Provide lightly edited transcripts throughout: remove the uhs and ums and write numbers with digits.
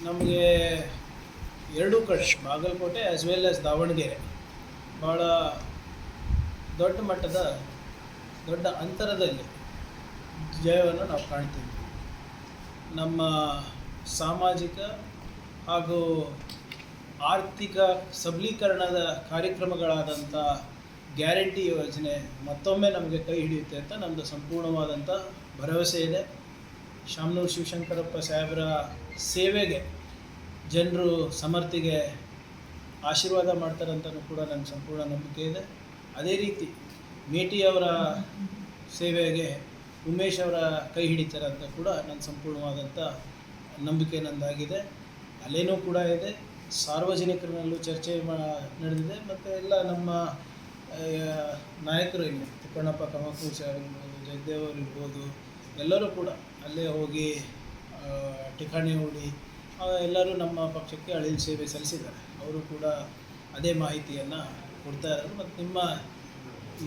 ನಮಗೆ ಎರಡೂ ಕಡೆ Bagalkot as well as Davanagere ಭಾಳ ದೊಡ್ಡ ಮಟ್ಟದ ದೊಡ್ಡ ಅಂತರದಲ್ಲಿ ಜಯವನ್ನು ನಾವು ಕಾಣ್ತೀವಿ. ನಮ್ಮ ಸಾಮಾಜಿಕ ಹಾಗೂ ಆರ್ಥಿಕ ಸಬಲೀಕರಣದ ಕಾರ್ಯಕ್ರಮಗಳಾದಂಥ ಗ್ಯಾರಂಟಿ ಯೋಜನೆ ಮತ್ತೊಮ್ಮೆ ನಮಗೆ ಕೈ ಹಿಡಿಯುತ್ತೆ ಅಂತ ನಮ್ಮದು ಸಂಪೂರ್ಣವಾದಂಥ ಭರವಸೆ ಇದೆ. ಶಾಮನೂರು ಶಿವಶಂಕರಪ್ಪ ಸಾಹೇಬರ ಸೇವೆಗೆ ಜನರು ಸಮರ್ಥಿಗೆ ಆಶೀರ್ವಾದ ಮಾಡ್ತಾರಂತಲೂ ಕೂಡ ನನಗೆ ಸಂಪೂರ್ಣ ನಂಬಿಕೆ ಇದೆ. ಅದೇ ರೀತಿ ಮೇಟಿಯವರ ಸೇವೆಗೆ ಉಮೇಶ್ ಅವರ ಕೈ ಹಿಡಿತಾರೆ ಅಂತ ಕೂಡ ನನ್ನ ಸಂಪೂರ್ಣವಾದಂಥ ನಂಬಿಕೆ ನಂದಾಗಿದೆ. ಅಲ್ಲೇನೂ ಕೂಡ ಇದೆ, ಸಾರ್ವಜನಿಕರಲ್ಲೂ ಚರ್ಚೆ ನಡೆದಿದೆ. ಮತ್ತು ಎಲ್ಲ ನಮ್ಮ ನಾಯಕರು ಇಲ್ಲಿ ತಿಪ್ಪಣ್ಣಪ್ಪ ಕಮಕೂರು ಸಾಹೇಬ್ ಇರ್ಬೋದು, ಜಯದೇವ್ ಅವರು ಇರ್ಬೋದು, ಎಲ್ಲರೂ ಕೂಡ ಅಲ್ಲೇ ಹೋಗಿ ಠಿಕಾಣಿ ಹೂಡಿ ಎಲ್ಲರೂ ನಮ್ಮ ಪಕ್ಷಕ್ಕೆ ಅಳಿಲು ಸೇವೆ ಸಲ್ಲಿಸಿದ್ದಾರೆ. ಅವರು ಕೂಡ ಅದೇ ಮಾಹಿತಿಯನ್ನು ಕೊಡ್ತಾ ಇರೋದು. ಮತ್ತು ನಿಮ್ಮ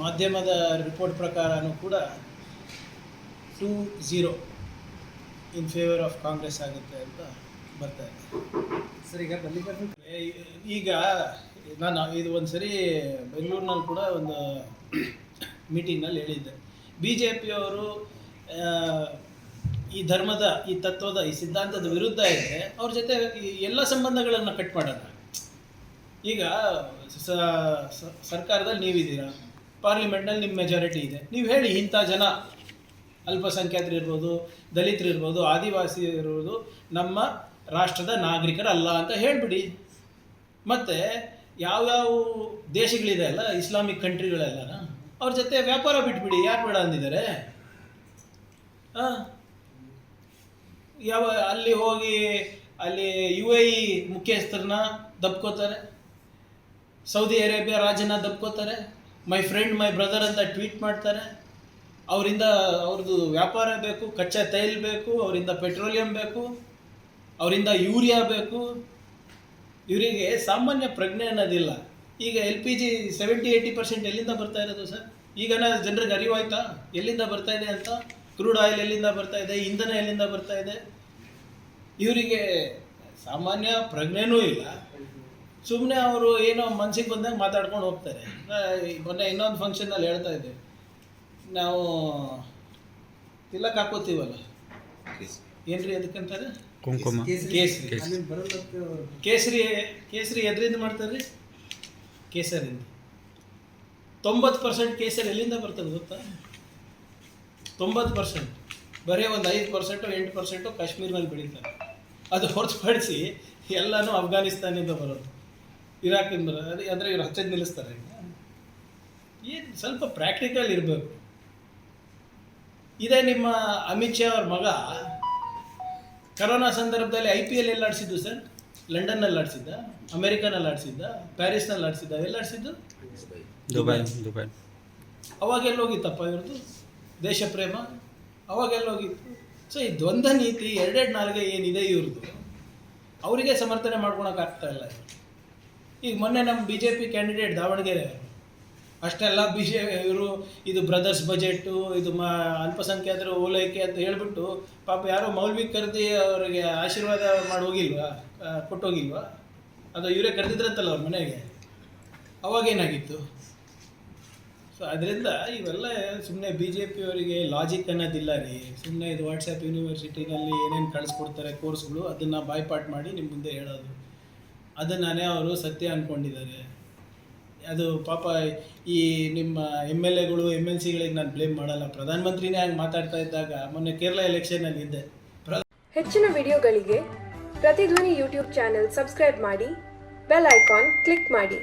ಮಾಧ್ಯಮದ ರಿಪೋರ್ಟ್ ಪ್ರಕಾರನೂ ಕೂಡ 2-0 ಇನ್ ಫೇವರ್ ಆಫ್ ಕಾಂಗ್ರೆಸ್ ಆಗುತ್ತೆ ಅಂತ ಬರ್ತಾ ಇದೆ. ಸರ್, ಈಗ ಮಲ್ಲಿಕಾರ್ಜುನ್ ಈಗ ನಾನು ಇದು ಒಂದು ಸರಿ ಬೆಂಗಳೂರಿನಲ್ಲಿ ಕೂಡ ಒಂದು ಮೀಟಿಂಗ್ನಲ್ಲಿ ಹೇಳಿದ್ದೆ, BJPಯವರು ಈ ಧರ್ಮದ, ಈ ತತ್ವದ, ಈ ಸಿದ್ಧಾಂತದ ವಿರುದ್ಧ ಇದೆ, ಅವ್ರ ಜೊತೆ ಎಲ್ಲ ಸಂಬಂಧಗಳನ್ನು ಕಟ್ ಮಾಡೋಣ. ಈಗ ಸರ್ಕಾರದಲ್ಲಿ ನೀವಿದ್ದೀರಾ, ಪಾರ್ಲಿಮೆಂಟ್ನಲ್ಲಿ ನಿಮ್ಮ ಮೆಜಾರಿಟಿ ಇದೆ, ನೀವು ಹೇಳಿ ಇಂಥ ಜನ ಅಲ್ಪಸಂಖ್ಯಾತರು ಇರ್ಬೋದು, ದಲಿತರು ಇರ್ಬೋದು, ಆದಿವಾಸಿ ಇರ್ಬೋದು ನಮ್ಮ ರಾಷ್ಟ್ರದ ನಾಗರಿಕರಲ್ಲ ಅಂತ ಹೇಳಿಬಿಡಿ. ಮತ್ತು ಯಾವ್ಯಾವ ದೇಶಗಳಿದೆ ಅಲ್ಲ, ಇಸ್ಲಾಮಿಕ್ ಕಂಟ್ರಿಗಳೆಲ್ಲ, ಅವ್ರ ಜೊತೆ ವ್ಯಾಪಾರ ಬಿಟ್ಬಿಡಿ. ಯಾರು ಬೇಡ ಅಂದಿದ್ದಾರೆ? ಅಲ್ಲಿ ಹೋಗಿ ಅಲ್ಲಿ UAE ಮುಖ್ಯಸ್ಥರನ್ನ ದಬ್ಕೋತಾರೆ, ಸೌದಿ ಅರೇಬಿಯಾ ರಾಜನ ದಬ್ಕೋತಾರೆ, ಮೈ ಫ್ರೆಂಡ್ ಮೈ ಬ್ರದರ್ ಅಂತ ಟ್ವೀಟ್ ಮಾಡ್ತಾರೆ. ಅವರಿಂದ ಅವ್ರದ್ದು ವ್ಯಾಪಾರ ಬೇಕು, ಕಚ್ಚಾ ತೈಲ ಬೇಕು, ಅವರಿಂದ ಪೆಟ್ರೋಲಿಯಂ ಬೇಕು, ಅವರಿಂದ ಯೂರಿಯಾ ಬೇಕು. ಇವರಿಗೆ ಸಾಮಾನ್ಯ ಪ್ರಜ್ಞೆ ಅನ್ನೋದಿಲ್ಲ. ಈಗ LPG 70-80% ಎಲ್ಲಿಂದ ಬರ್ತಾ ಇರೋದು ಸರ್? ಈಗ ಜನರಿಗೆ ಅರಿವಾಯ್ತಾ ಎಲ್ಲಿಂದ ಬರ್ತಾ ಇದೆ ಅಂತ? ಕ್ರೂಡ್ ಆಯಿಲ್ ಎಲ್ಲಿಂದ ಬರ್ತಾ ಇದೆ, ಇಂಧನ ಎಲ್ಲಿಂದ ಬರ್ತಾ ಇದೆ? ಇವರಿಗೆ ಸಾಮಾನ್ಯ ಪ್ರಜ್ಞೆನೂ ಇಲ್ಲ. ಸುಮ್ಮನೆ ಅವರು ಏನೋ ಮನಸ್ಸಿಗೆ ಬಂದಾಗ ಮಾತಾಡ್ಕೊಂಡು ಹೋಗ್ತಾರೆ. ಮೊನ್ನೆ ಇನ್ನೊಂದು ಫಂಕ್ಷನ್ನಲ್ಲಿ ಹೇಳ್ತಾ ಇದ್ದೆ, ನಾವು ತಿಲಕ್ ಹಾಕೋತೀವಲ್ಲ, ಏನ್ರಿ ಅದಕ್ಕಂತಾರೆ? ಕುಂಕುಮ, ಕೇಸರಿ ಎದರಿಂದ ಮಾಡ್ತಾರೆ ರೀ? ಕೇಸರಿಂದ. 90% ಕೇಸರಿ ಎಲ್ಲಿಂದ ಬರ್ತದೆ ಗೊತ್ತಾ? 90%. ಬರೀ ಒಂದು 5%, 8% ಕಾಶ್ಮೀರ್ನಲ್ಲಿ ಬೆಳೀತಾರೆ. ಅದು ಹೊರತುಪಡಿಸಿ ಎಲ್ಲನೂ ಅಫ್ಘಾನಿಸ್ತಾನಿಂದ ಬರೋದು, ಇರಾಕಿಂದ ಬರೋದು. ಅಂದರೆ ಇವ್ರು ಹಚ್ಚೋದು ನಿಲ್ಲಿಸ್ತಾರೆ. ಏನು ಸ್ವಲ್ಪ ಪ್ರಾಕ್ಟಿಕಲ್ ಇರಬೇಕು. ಇದೇ ನಿಮ್ಮ ಅಮಿತ್ ಶಾ ಅವ್ರ ಮಗ ಕರೋನಾ ಸಂದರ್ಭದಲ್ಲಿ IPL ಎಲ್ಲಿ ಆಡಿಸಿದ್ದು ಸರ್? ಲಂಡನ್ನಲ್ಲಿ ಆಡಿಸಿದ್ದ, ಅಮೇರಿಕಾನಲ್ಲಿ ಆಡಿಸಿದ್ದ, ಪ್ಯಾರಿಸ್ನಲ್ಲಿ ಆಡಿಸಿದ್ದ, ಎಲ್ಲಿ ಆಡಿಸಿದ್ದು? ದುಬೈ. ಅವಾಗೆಲ್ಲ ಹೋಗಿತ್ತಪ್ಪ ಇವ್ರದ್ದು ದೇಶ ಪ್ರೇಮ? ಅವಾಗೆಲ್ಲ ಹೋಗಿತ್ತು. ಸೊ ಈ ದ್ವಂದ್ವ ನೀತಿ, ಎರಡೆರಡು ನಾಲ್ಗೆ ಏನಿದೆ ಇವ್ರದ್ದು, ಅವರಿಗೆ ಸಮರ್ಥನೆ ಮಾಡ್ಕೊಳಕ್ಕಾಗ್ತಾ ಇಲ್ಲ. ಈಗ ಮೊನ್ನೆ ನಮ್ಮ BJP ಕ್ಯಾಂಡಿಡೇಟ್ ದಾವಣಗೆರೆ ಅಷ್ಟೆಲ್ಲ ಇವರು ಇದು ಬ್ರದರ್ಸ್ ಬಜೆಟ್ಟು, ಇದು ಅಲ್ಪಸಂಖ್ಯಾತರು ಓಲೈಕೆ ಅಂತ ಹೇಳ್ಬಿಟ್ಟು ಪಾಪ ಯಾರೋ ಮೌಲ್ವಿ ಕರೆದಿ ಅವರಿಗೆ ಆಶೀರ್ವಾದ ಮಾಡಿ ಹೋಗಿಲ್ವಾ, ಕೊಟ್ಟೋಗಿಲ್ವಾ? ಅದು ಇವರೇ ಕರೆದಿದ್ರಂತಲ್ಲ ಅವ್ರ ಮನೆಗೆ. ಅವಾಗೇನಾಗಿತ್ತು? ಸೊ ಅದರಿಂದ ಇವೆಲ್ಲ ಸುಮ್ಮನೆ BJPಯವರಿಗೆ ಲಾಜಿಕ್ ಅನ್ನೋದಿಲ್ಲ ರೀ. ಸುಮ್ಮನೆ ಇದು ವಾಟ್ಸಪ್ ಯೂನಿವರ್ಸಿಟಿನಲ್ಲಿ ಏನೇನು ಕಳಿಸ್ಕೊಡ್ತಾರೆ ಕೋರ್ಸ್ಗಳು, ಅದನ್ನು ಬಾಯ್ಪಾಟ್ ಮಾಡಿ ನಿಮ್ಮ ಮುಂದೆ ಹೇಳೋದು, ಅದನ್ನೇ ಅವರು ಸತ್ಯ ಅಂದ್ಕೊಂಡಿದ್ದಾರೆ. ಅದು ಪಾಪ ಈ ನಿಮ್ಮ MLAಗಳು MLCಗಳಿಗೆ ನಾನು ಬ್ಲೇಮ್ ಮಾಡಲ್ಲ. ಪ್ರಧಾನಮಂತ್ರಿನೇ ಹಂಗೆ ಮಾತಾಡ್ತಾ ಇದ್ದಾಗ ಮೊನ್ನೆ ಕೇರಳ ಎಲೆಕ್ಷನಲ್ಲಿ ಇದ್ದೆ. ಹೆಚ್ಚಿನ ವಿಡಿಯೋಗಳಿಗೆ ಪ್ರತಿಧ್ವನಿ YouTube ಚಾನೆಲ್ ಸಬ್ಸ್ಕ್ರೈಬ್ ಮಾಡಿ, ಬೆಲ್ ಐಕಾನ್ ಕ್ಲಿಕ್ ಮಾಡಿ.